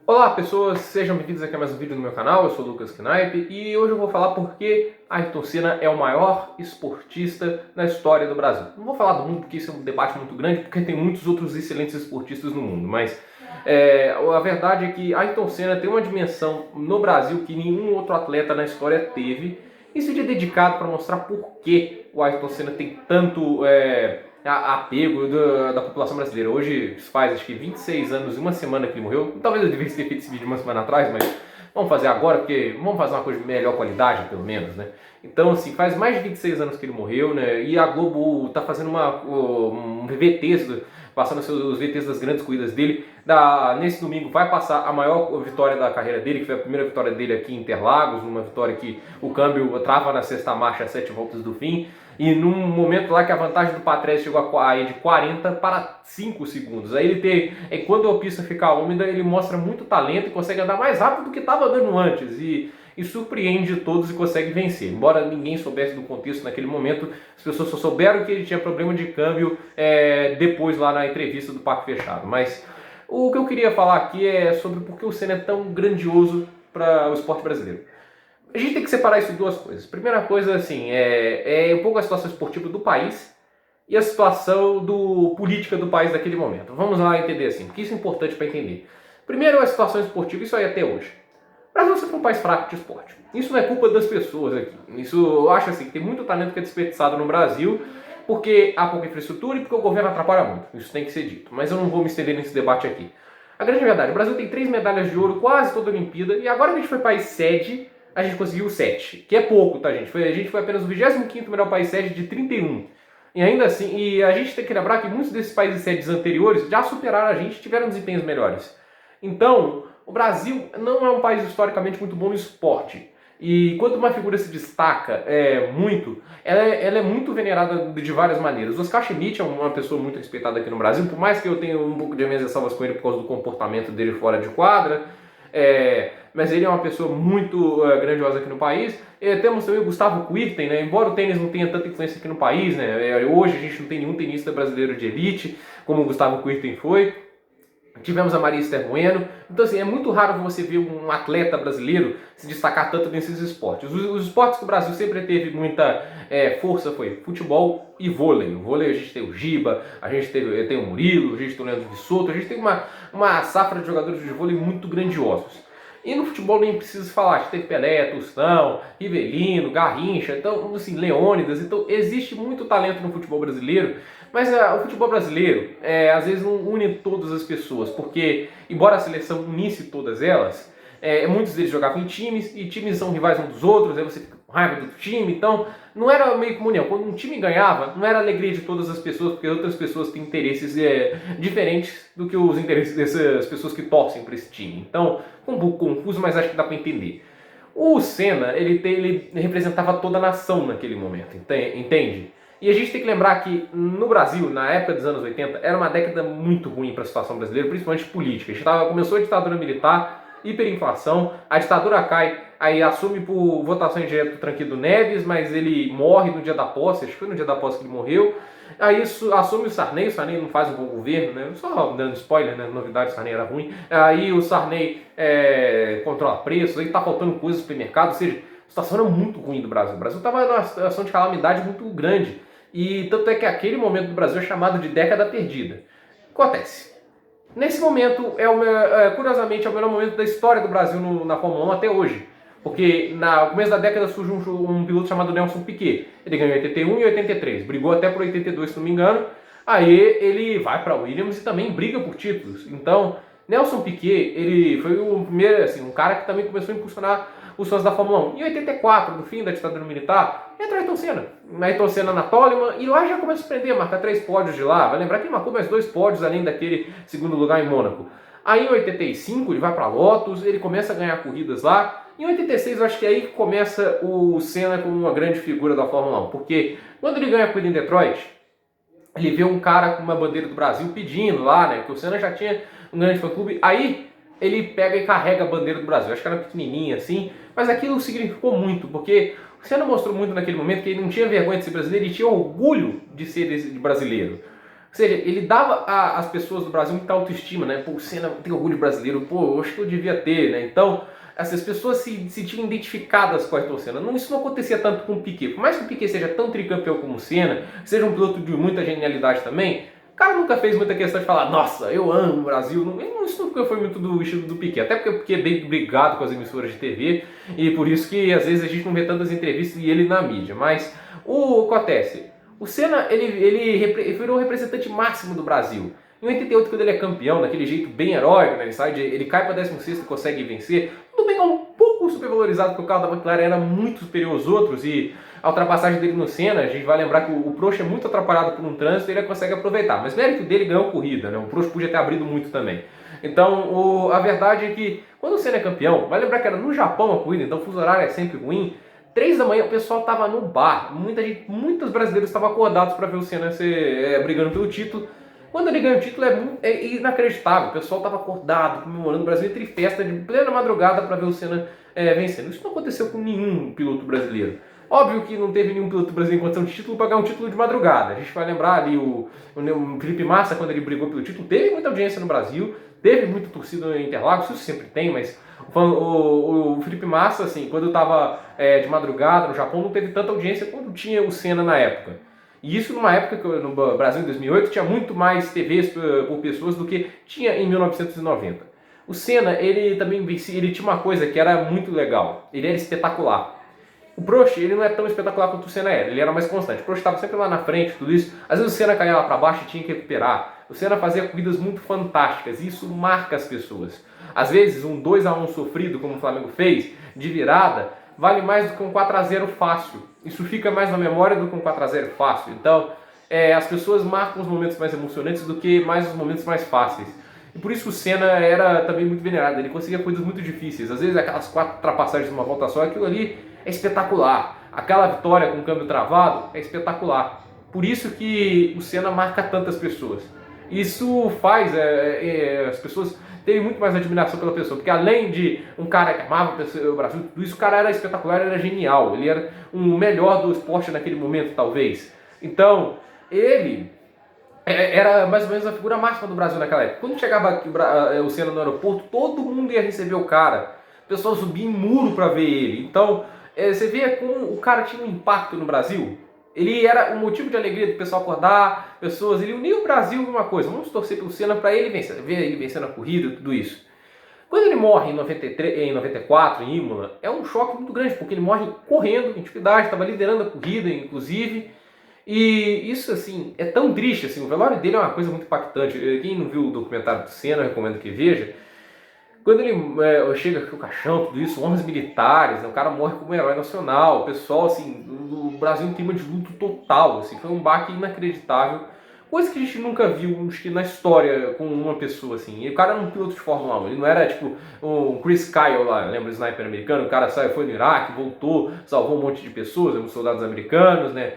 Olá pessoas, sejam bem-vindos aqui a mais um vídeo no meu canal, eu sou o Lucas Knaip e hoje eu vou falar por que Ayrton Senna é o maior esportista na história do Brasil. Não vou falar do mundo porque isso é um debate muito grande, porque tem muitos outros excelentes esportistas no mundo, mas a verdade é que Ayrton Senna tem uma dimensão no Brasil que nenhum outro atleta na história teve. Esse vídeo é dedicado para mostrar por que o Ayrton Senna tem tanto apego da população brasileira. Hoje faz acho que 26 anos e uma semana que ele morreu. Talvez eu devesse ter feito esse vídeo uma semana atrás, mas vamos fazer agora, porque vamos fazer uma coisa de melhor qualidade, pelo menos, né? Então, assim, faz mais de 26 anos que ele morreu, né? E a Globo tá fazendo um VTs, passando os VTs das grandes corridas dele. Nesse domingo vai passar a maior vitória da carreira dele, que foi a primeira vitória dele aqui em Interlagos, uma vitória que o câmbio trava na sexta marcha a 7 voltas do fim. E num momento lá que a vantagem do Patrese chegou a ir de 40 para 5 segundos. Aí quando a pista fica úmida, ele mostra muito talento e consegue andar mais rápido do que estava andando antes. E surpreende todos e consegue vencer. Embora ninguém soubesse do contexto naquele momento, as pessoas só souberam que ele tinha problema de câmbio depois lá na entrevista do Parque Fechado. Mas o que eu queria falar aqui é sobre por que o Senna é tão grandioso para o esporte brasileiro. A gente tem que separar isso em duas coisas. Primeira coisa, assim, é um pouco a situação esportiva do país e a situação política do país naquele momento. Vamos lá entender assim, porque isso é importante para entender. Primeiro, a situação esportiva, isso aí até hoje. O Brasil sempre foi um país fraco de esporte. Isso não é culpa das pessoas aqui. Isso eu acho assim, que tem muito talento que é desperdiçado no Brasil porque há pouca infraestrutura e porque o governo atrapalha muito. Isso tem que ser dito. Mas eu não vou me estender nesse debate aqui. A grande verdade, o Brasil tem 3 medalhas de ouro quase toda a Olimpíada e agora que a gente foi país sede, a gente conseguiu 7, que é pouco, tá, gente? A gente foi apenas o 25º melhor país sede de 31. E ainda assim, e a gente tem que lembrar que muitos desses países sedes anteriores já superaram a gente e tiveram desempenhos melhores. Então, o Brasil não é um país historicamente muito bom no esporte. E quando uma figura se destaca muito, ela é muito venerada de várias maneiras. O Oscar Schmidt é uma pessoa muito respeitada aqui no Brasil, por mais que eu tenha um pouco de minhas ressalvas com ele por causa do comportamento dele fora de quadra. Mas ele é uma pessoa muito grandiosa aqui no país. Temos também o Gustavo Kuerten, né? Embora o tênis não tenha tanta influência aqui no país, né? Hoje a gente não tem nenhum tenista brasileiro de elite, como o Gustavo Kuerten foi. Tivemos a Maria Esther Bueno. Então, assim, é muito raro você ver um atleta brasileiro se destacar tanto nesses esportes. Os esportes que o Brasil sempre teve muita força foi futebol e vôlei. O vôlei a gente tem o Giba, a gente tem o Murilo, a gente tem o Leandro de Soto, a gente tem uma safra de jogadores de vôlei muito grandiosos. E no futebol nem preciso falar, a gente teve Pelé, Tostão, Rivelino, Garrincha, então, assim, Leônidas. Então existe muito talento no futebol brasileiro, mas o futebol brasileiro às vezes não une todas as pessoas, porque embora a seleção unisse todas elas, muitos deles jogavam em times, e times são rivais uns dos outros, aí você fica com raiva do time, então não era meio como união. Quando um time ganhava, não era a alegria de todas as pessoas, porque outras pessoas têm interesses diferentes do que os interesses dessas pessoas que torcem para esse time. Então, um pouco confuso, mas acho que dá para entender. O Senna, ele representava toda a nação naquele momento, entende? E a gente tem que lembrar que no Brasil, na época dos anos 80, era uma década muito ruim para a situação brasileira, principalmente política. Começou a ditadura militar, hiperinflação, a ditadura cai, aí assume por votação indireta o Tancredo Neves, mas ele morre no dia da posse, acho que foi no dia da posse que ele morreu. Aí assume o Sarney não faz um bom governo, né? Só dando spoiler, né? Novidade, o Sarney era ruim. Aí o Sarney controla preços, aí tá faltando coisas no supermercado, ou seja, a situação era muito ruim do Brasil. O Brasil estava numa situação de calamidade muito grande. E tanto é que aquele momento do Brasil é chamado de década perdida. Acontece. Nesse momento, curiosamente, é o melhor momento da história do Brasil na Fórmula 1 até hoje. Porque no começo da década surge um piloto chamado Nelson Piquet. Ele ganhou em 81 e 83, brigou até por 82, se não me engano. Aí ele vai para Williams e também briga por títulos. Então, Nelson Piquet, ele foi o primeiro, assim, um cara que também começou a impulsionar os fãs da Fórmula 1. Em 84, no fim da ditadura militar, entra Ayrton Senna. Ayrton Senna na Toleman, e lá já começa a surpreender, marca 3 pódios de lá. Vai lembrar que ele marcou mais 2 pódios além daquele segundo lugar em Mônaco. Aí em 85 ele vai para Lotus, ele começa a ganhar corridas lá. Em 86 eu acho que aí começa o Senna como uma grande figura da Fórmula 1, porque quando ele ganha a corrida em Detroit, ele vê um cara com uma bandeira do Brasil pedindo lá, né, porque o Senna já tinha um grande fã-clube. Aí ele pega e carrega a bandeira do Brasil, acho que era pequenininha assim, mas aquilo significou muito, porque o Senna mostrou muito naquele momento que ele não tinha vergonha de ser brasileiro, ele tinha orgulho de ser brasileiro. seja, ele dava às pessoas do Brasil muita autoestima, né? Pô, o Senna tem orgulho brasileiro, pô, eu acho que eu devia ter, né? Então, essas pessoas se sentiam identificadas com a Ayrton Senna. Não, isso não acontecia tanto com o Piquet. Por mais que o Piquet seja tão tricampeão como o Senna, seja um piloto de muita genialidade também, o cara nunca fez muita questão de falar, nossa, eu amo o Brasil. Isso nunca foi muito do estilo do Piquet. Até porque o Piquet é bem brigado com as emissoras de TV, e por isso que às vezes a gente não vê tantas entrevistas e ele na mídia. Mas o que acontece? O Senna, ele virou o representante máximo do Brasil. Em 88, quando ele é campeão, daquele jeito bem heróico, né? Ele cai para 16º e consegue vencer. Tudo bem que é um pouco supervalorizado, porque o carro da McLaren era muito superior aos outros, e a ultrapassagem dele no Senna, a gente vai lembrar que o Prost é muito atrapalhado por um trânsito e ele consegue aproveitar. Mas mérito dele ganhou corrida, né? O Prost podia ter abrido muito também. Então, a verdade é que, quando o Senna é campeão, vai lembrar que era no Japão a corrida, então o fuso horário é sempre ruim. 3 da manhã o pessoal tava no bar, muitos brasileiros estavam acordados para ver o Senna brigando pelo título. Quando ele ganha o título é inacreditável, o pessoal tava acordado, comemorando, o Brasil entre festa de plena madrugada para ver o Senna vencendo. Isso não aconteceu com nenhum piloto brasileiro. Óbvio que não teve nenhum piloto brasileiro em condição de título para ganhar um título de madrugada. A gente vai lembrar ali o Felipe Massa, quando ele brigou pelo título, teve muita audiência no Brasil, teve muita torcida em Interlagos, isso sempre tem, mas o Felipe Massa, assim, quando estava de madrugada no Japão, não teve tanta audiência quando tinha o Senna na época. E isso numa época que no Brasil, em 2008, tinha muito mais TVs por pessoas do que tinha em 1990. O Senna, ele também ele tinha uma coisa que era muito legal, ele era espetacular. O Prost, ele não é tão espetacular quanto o Senna era, ele era mais constante. O Prost estava sempre lá na frente, tudo isso. Às vezes o Senna caía lá para baixo e tinha que recuperar. O Senna fazia corridas muito fantásticas e isso marca as pessoas. Às vezes um 2-1 sofrido, como o Flamengo fez, de virada, vale mais do que um 4-0 fácil. Isso fica mais na memória do que um 4-0 fácil. Então, as pessoas marcam os momentos mais emocionantes do que mais os momentos mais fáceis. E por isso o Senna era também muito venerado. Ele conseguia coisas muito difíceis. Às vezes aquelas 4 ultrapassagens numa volta só, aquilo ali é espetacular. Aquela vitória com o câmbio travado é espetacular. Por isso que o Senna marca tantas pessoas. Isso faz as pessoas terem muito mais admiração pela pessoa, porque além de um cara que amava o Brasil, tudo isso, o cara era espetacular, era genial, ele era o melhor do esporte naquele momento, talvez. Então, ele era mais ou menos a figura máxima do Brasil naquela época. Quando chegava aqui, o Senna no aeroporto, todo mundo ia receber o cara. O pessoal subia em muro para ver ele. Então, você vê como o cara tinha um impacto no Brasil. Ele era um motivo de alegria do pessoal acordar, pessoas, ele uniu o Brasil em uma coisa. Vamos torcer pelo Senna para ele vencer, ver ele vencendo a corrida, tudo isso. Quando ele morre em 94, em Imola, é um choque muito grande, porque ele morre correndo, em atividade, estava liderando a corrida, inclusive. E isso, assim, é tão triste, assim, o velório dele é uma coisa muito impactante. Quem não viu o documentário do Senna, eu recomendo que veja. Quando ele chega com o caixão, tudo isso, honras militares, né, o cara morre como herói nacional, o pessoal, assim, o Brasil tem um clima de luto total, assim, foi um baque inacreditável, coisa que a gente nunca viu, acho que na história, com uma pessoa, assim. E o cara era um piloto de Fórmula 1, ele não era, tipo, o Chris Kyle lá, lembra o sniper americano? O cara foi no Iraque, voltou, salvou um monte de pessoas, os soldados americanos, né,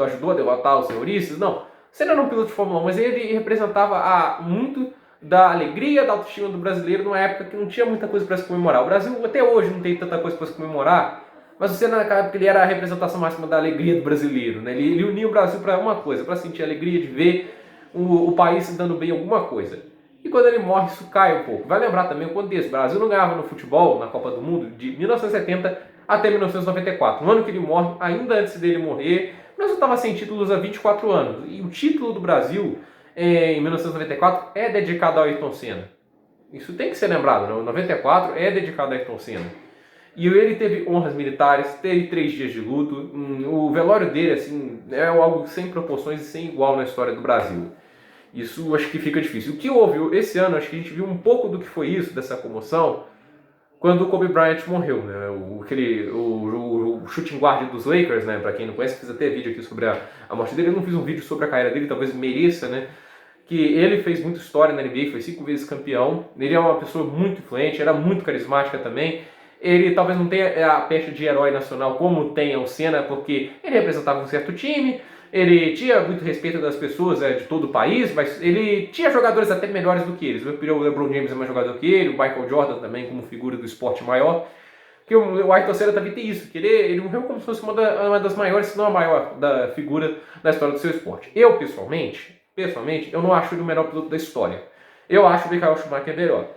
ajudou a derrotar os terroristas, não. Você não era um piloto de Fórmula 1, mas ele representava muito da alegria, da autoestima do brasileiro numa época que não tinha muita coisa para se comemorar. O Brasil até hoje não tem tanta coisa para se comemorar, mas você naquela época ele era a representação máxima da alegria do brasileiro, né? Ele unia o Brasil para uma coisa, para sentir a alegria de ver o país se dando bem em alguma coisa. E quando ele morre, isso cai um pouco. Vai lembrar também o contexto. O Brasil não ganhava no futebol, na Copa do Mundo, de 1970 até 1994. No ano que ele morre, ainda antes dele morrer, o Brasil estava sem títulos há 24 anos. E o título do Brasil em 1994 é dedicado ao Ayrton Senna. Isso tem que ser lembrado, né? O 94 é dedicado a Ayrton Senna. E ele teve honras militares, teve 3 dias de luto. O velório dele, assim, é algo sem proporções e sem igual na história do Brasil. Isso acho que fica difícil. O que houve esse ano, acho que a gente viu um pouco do que foi isso, dessa comoção, quando o Kobe Bryant morreu, né? O shooting guard dos Lakers, né? Para quem não conhece, fiz até vídeo aqui sobre a morte dele. Eu não fiz um vídeo sobre a carreira dele, talvez mereça, né? Que ele fez muita história na NBA, foi 5 vezes campeão. Ele é uma pessoa muito influente, era muito carismática também. Ele talvez não tenha a pecha de herói nacional como tem o Senna, porque ele representava um certo time, ele tinha muito respeito das pessoas de todo o país, mas ele tinha jogadores até melhores do que eles. O LeBron James é mais jogador que ele, o Michael Jordan também como figura do esporte maior. Que o Ayrton Senna também tem isso, que ele morreu como se fosse uma das maiores, se não a maior, da figura da história do seu esporte. Eu, pessoalmente, pessoalmente, eu não acho ele o melhor piloto da história. Eu acho o Michael Schumacher melhor.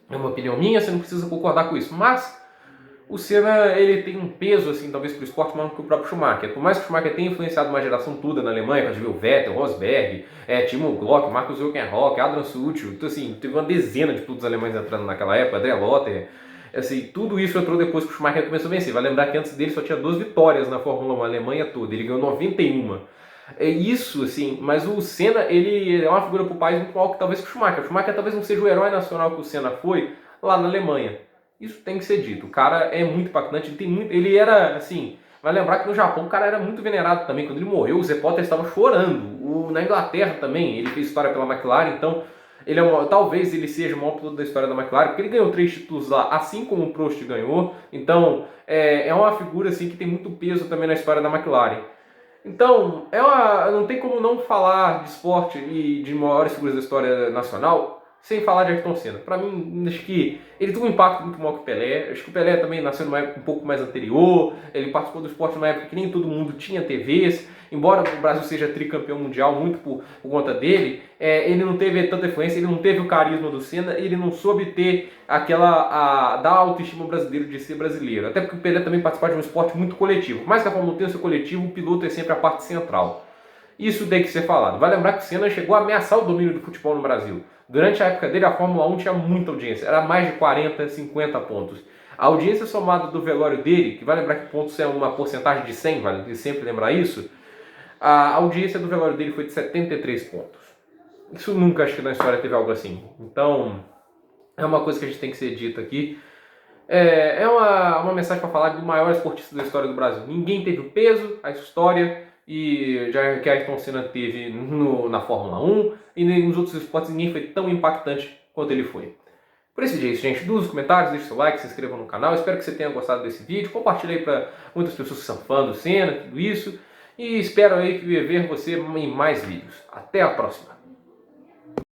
É uma opinião minha, você não precisa concordar com isso. Mas o Senna, ele tem um peso, assim, talvez para o esporte maior que o próprio Schumacher. Por mais que o Schumacher tenha influenciado uma geração toda na Alemanha, quando a gente viu o Vettel, Rosberg, Timo Glock, Markus Hülkenberg, Adrian Sutil, então, assim, teve uma dezena de pilotos alemães entrando naquela época, André Lotter, assim, tudo isso entrou depois que o Schumacher começou a vencer. Vai lembrar que antes dele só tinha 2 vitórias na Fórmula 1, a Alemanha toda, ele ganhou 91. É isso, assim, mas o Senna, ele é uma figura pro país muito maior que talvez que o Schumacher. O Schumacher talvez não seja o herói nacional que o Senna foi lá na Alemanha. Isso tem que ser dito. O cara é muito impactante, ele era, assim, vai lembrar que no Japão o cara era muito venerado também. Quando ele morreu, os repórteres estavam chorando. Na Inglaterra também, ele fez história pela McLaren, então talvez ele seja o maior piloto da história da McLaren, porque ele ganhou 3 títulos lá, assim como o Prost ganhou. Então, é uma figura assim que tem muito peso também na história da McLaren. Então, não tem como não falar de esporte e de maiores figuras da história nacional sem falar de Ayrton Senna. Para mim, acho que ele teve um impacto muito maior que o Pelé. Acho que o Pelé também nasceu numa época um pouco mais anterior. Ele participou do esporte numa época que nem todo mundo tinha TVs. Embora o Brasil seja tricampeão mundial muito por conta dele, ele não teve tanta influência, ele não teve o carisma do Senna, ele não soube ter dar autoestima brasileiro de ser brasileiro. Até porque o Pelé também participava de um esporte muito coletivo. Por mais que a Fórmula 1 tenha o seu coletivo, o piloto é sempre a parte central. Isso tem que ser falado. Vai lembrar que o Senna chegou a ameaçar o domínio do futebol no Brasil. Durante a época dele, a Fórmula 1 tinha muita audiência. Era mais de 40, 50 pontos. A audiência somada do velório dele, que vai lembrar que pontos é uma porcentagem de 100, vale sempre lembrar isso, a audiência do velório dele foi de 73 pontos. Isso nunca, acho que na história teve algo assim. Então, é uma coisa que a gente tem que ser dita aqui. É uma mensagem para falar do maior esportista da história do Brasil. Ninguém teve o peso, a história e já que Ayrton Senna teve na Fórmula 1 e nos outros esportes ninguém foi tão impactante quanto ele foi. Por esse dia, gente, nos comentários, deixe seu like, se inscreva no canal. Espero que você tenha gostado desse vídeo. Compartilhe aí para muitas pessoas que são fãs do Senna, tudo isso. E espero aí ver você em mais vídeos. Até a próxima!